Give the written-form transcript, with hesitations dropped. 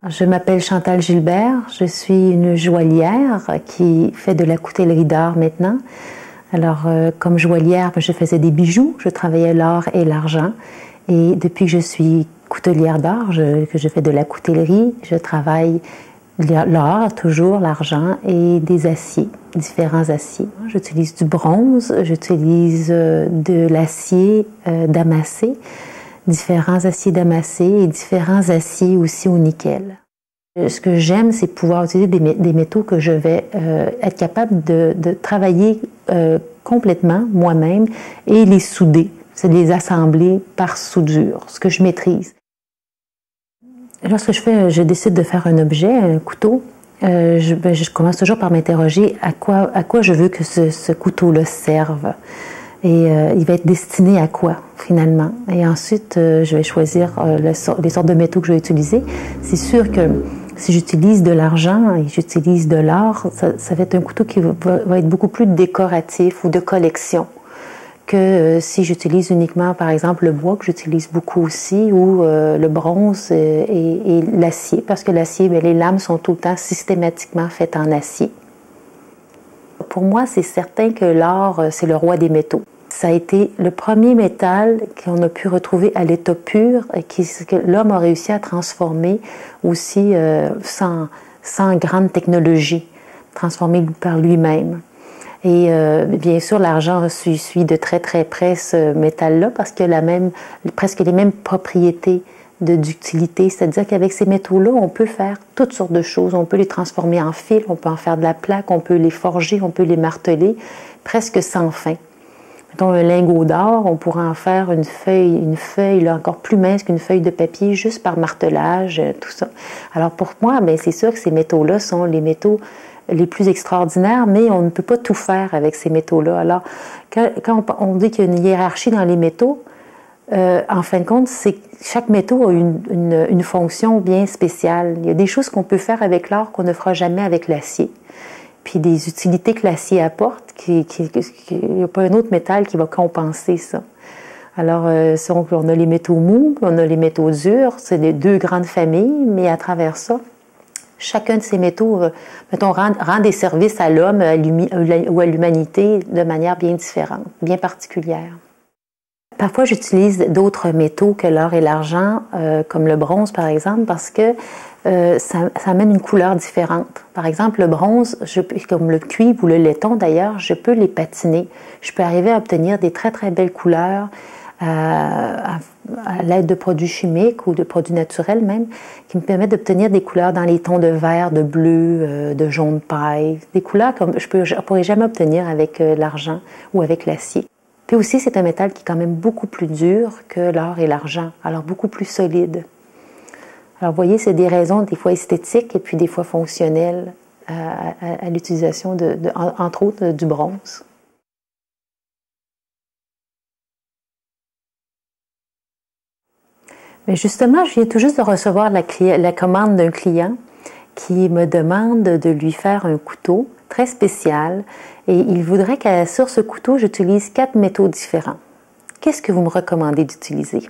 Je m'appelle Chantal Gilbert, je suis une joaillière qui fait de la coutellerie d'art maintenant. Alors, comme joaillière, je faisais des bijoux, je travaillais l'or et l'argent. Et depuis que je suis coutelière d'art, que je fais de la coutellerie, je travaille l'or, toujours l'argent et des aciers, différents aciers. J'utilise du bronze, j'utilise de l'acier damassé, différents aciers damassés et différents aciers aussi au nickel. Ce que j'aime, c'est pouvoir utiliser des métaux que je vais être capable de travailler complètement moi-même et les souder, c'est les assembler par soudure, ce que je maîtrise. Lorsque je décide de faire un objet, un couteau, je commence toujours par m'interroger à quoi je veux que ce couteau-là serve. Et il va être destiné à quoi, finalement? Et ensuite, je vais choisir les sortes de métaux que je vais utiliser. C'est sûr que si j'utilise de l'argent et j'utilise de l'or, ça va être un couteau qui va être beaucoup plus décoratif ou de collection que si j'utilise uniquement, par exemple, le bois, que j'utilise beaucoup aussi, ou le bronze et l'acier, parce que l'acier, les lames sont tout le temps systématiquement faites en acier. Pour moi, c'est certain que l'or, c'est le roi des métaux. Ça a été le premier métal qu'on a pu retrouver à l'état pur et que l'homme a réussi à transformer aussi sans grande technologie, transformé par lui-même. Et bien sûr, l'argent suit de très très près ce métal-là parce qu'il a presque les mêmes propriétés d'utilité, c'est-à-dire qu'avec ces métaux-là, on peut faire toutes sortes de choses. On peut les transformer en fil, on peut en faire de la plaque, on peut les forger, on peut les marteler, presque sans fin. Mettons un lingot d'or, on pourrait en faire une feuille là, encore plus mince qu'une feuille de papier, juste par martelage, tout ça. Alors pour moi, bien, c'est sûr que ces métaux-là sont les métaux les plus extraordinaires, mais on ne peut pas tout faire avec ces métaux-là. Alors, quand on dit qu'il y a une hiérarchie dans les métaux, en fin de compte, chaque métaux a une fonction bien spéciale. Il y a des choses qu'on peut faire avec l'or qu'on ne fera jamais avec l'acier. Puis des utilités que l'acier apporte, il n'y a pas un autre métal qui va compenser ça. Alors, on a les métaux mous, on a les métaux durs, c'est les deux grandes familles, mais à travers ça, chacun de ces métaux, mettons, rend des services à l'homme ou à l'humanité de manière bien différente, bien particulière. Parfois, j'utilise d'autres métaux que l'or et l'argent, comme le bronze, par exemple, parce que ça amène une couleur différente. Par exemple, le bronze, comme le cuivre ou le laiton d'ailleurs, je peux les patiner. Je peux arriver à obtenir des très, très belles couleurs à l'aide de produits chimiques ou de produits naturels même, qui me permettent d'obtenir des couleurs dans les tons de vert, de bleu, de jaune paille, des couleurs comme je ne pourrais jamais obtenir avec l'argent ou avec l'acier. Puis aussi, c'est un métal qui est quand même beaucoup plus dur que l'or et l'argent, alors beaucoup plus solide. Alors, vous voyez, c'est des raisons des fois esthétiques et puis des fois fonctionnelles à l'utilisation, entre autres, du bronze. Mais justement, je viens tout juste de recevoir la commande d'un client qui me demande de lui faire un couteau très spécial et il voudrait que sur ce couteau, j'utilise 4 métaux différents. Qu'est-ce que vous me recommandez d'utiliser?